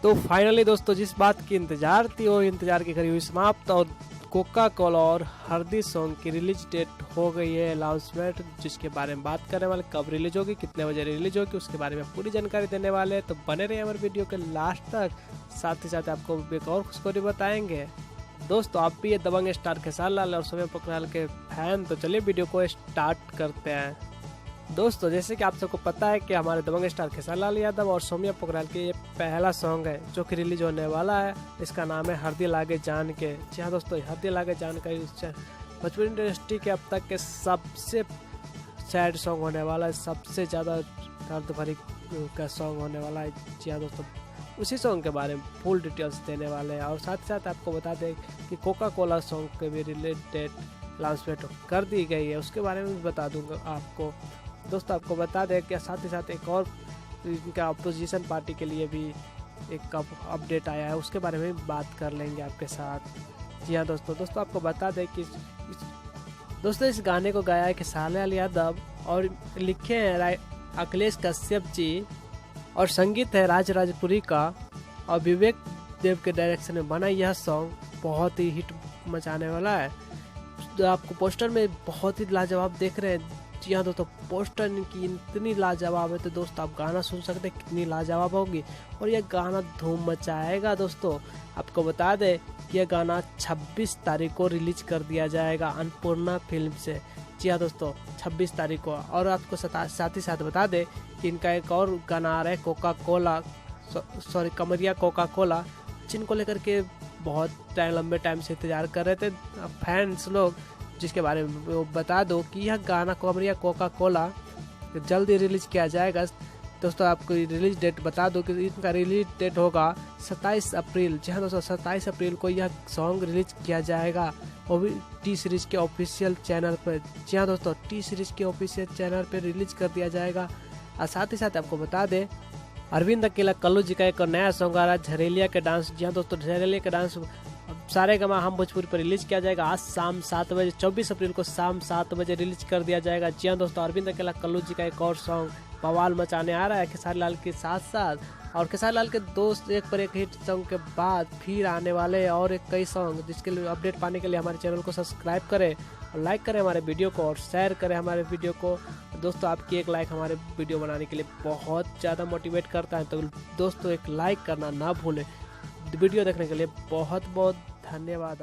तो फाइनली दोस्तों जिस बात की इंतजार थी वो इंतजार की करी हुई समाप्त और कोका कोला और हरदी सॉन्ग की रिलीज डेट हो गई है अनाउंसमेंट, जिसके बारे में बात करने वाले, कब रिलीज होगी, कितने बजे रिलीज होगी, उसके बारे में पूरी जानकारी देने वाले हैं। तो बने रहिए हमारे वीडियो के लास्ट तक। साथ ही साथ आपको एक और खुशखबरी बताएंगे। दोस्तों आप भी ये दबंग स्टार खेसारी लाल और सौम्या पोखरियाल के फैन, तो चलिए वीडियो को स्टार्ट करते हैं। दोस्तों जैसे कि आप सबको पता है कि हमारे दबंग स्टार खेसारी लाल यादव और सौम्या पोखरियाल के ये पहला सॉन्ग है जो कि रिलीज होने वाला है। इसका नाम है हरदी लागे जान के। जी हाँ दोस्तों, हरदी लागे जान का भोजपुरी इंडस्ट्री के अब तक के सबसे सैड सॉन्ग होने वाला है, सबसे ज़्यादा दर्द भरी का सॉन्ग होने वाला है। जी हाँ दोस्तों, उसी सॉन्ग के बारे में फुल डिटेल्स देने वाले हैं। और साथ ही साथ आपको बता दें कि कोका कोला सॉन्ग के भी रिलीज डेट अनाउंसमेंट कर दी गई है, उसके बारे में भी बता दूंगा आपको। दोस्तों आपको बता दें कि साथ ही साथ एक और इनका अपोजिशन पार्टी के लिए भी एक अपडेट आया है, उसके बारे में बात कर लेंगे आपके साथ। जी हाँ दोस्तों आपको बता दें कि दोस्तों इस गाने को गाया है खेसारी लाल यादव और लिखे हैं अखिलेश कश्यप जी और संगीत है राज राजपुरी का और विवेक देव के डायरेक्शन में बना यह सॉन्ग बहुत ही हिट मचाने वाला है। तो आपको पोस्टर में बहुत ही लाजवाब देख रहे हैं। जी हाँ दोस्तों, पोस्टर की इतनी लाजवाब है तो दोस्तों आप गाना सुन सकते हैं कितनी लाजवाब होगी और यह गाना धूम मचाएगा। दोस्तों आपको बता दें कि यह गाना 26 तारीख को रिलीज कर दिया जाएगा अन्नपूर्णा फिल्म से। जी हाँ दोस्तों 26 तारीख को। और आपको साथ ही साथ बता दें कि इनका एक और गाना आ रहा है कोका कोला, सॉरी कमरिया कोका कोला, जिनको लेकर के बहुत लंबे टाइम से इंतजार कर रहे थे फैंस लोग, जिसके बारे में बता दो कि यह गाना कमरिया कोका कोला जल्दी रिलीज किया जाएगा। दोस्तों आपको रिलीज डेट बता दो कि इनका रिलीज डेट होगा 27 अप्रैल। जी हाँ दोस्तों 27 अप्रैल को यह सॉन्ग रिलीज किया जाएगा, वो भी टी सीरीज के ऑफिशियल चैनल पर। जी हाँ दोस्तों टी सीरीज के ऑफिशियल चैनल पर रिलीज कर दिया जाएगा। और साथ ही साथ आपको बता दें अरविंद अकेला कल्लू जी का एक नया सॉन्ग आ रहा है झरेलिया के डांस। जी हाँ दोस्तों झरेलिया के डांस सारे गमा हम भोजपुरी पर रिलीज किया जाएगा आज शाम 7 बजे, 24 अप्रैल को शाम 7 बजे रिलीज कर दिया जाएगा। जी हाँ दोस्तों अरविंद अकेला कल्लू जी का एक और सॉन्ग बवाल मचाने आ रहा है खेसारी लाल के साथ साथ। और खेसारी लाल के दोस्त एक पर एक हिट सॉन्ग के बाद फिर आने वाले और एक कई सॉन्ग, जिसके लिए अपडेट पाने के लिए हमारे चैनल को सब्सक्राइब करें और लाइक करें हमारे वीडियो को और शेयर करें हमारे वीडियो को। दोस्तों आपकी एक लाइक हमारे वीडियो बनाने के लिए बहुत ज़्यादा मोटिवेट करता है, तो दोस्तों एक लाइक करना ना भूलें। वीडियो देखने के लिए बहुत बहुत धन्यवाद।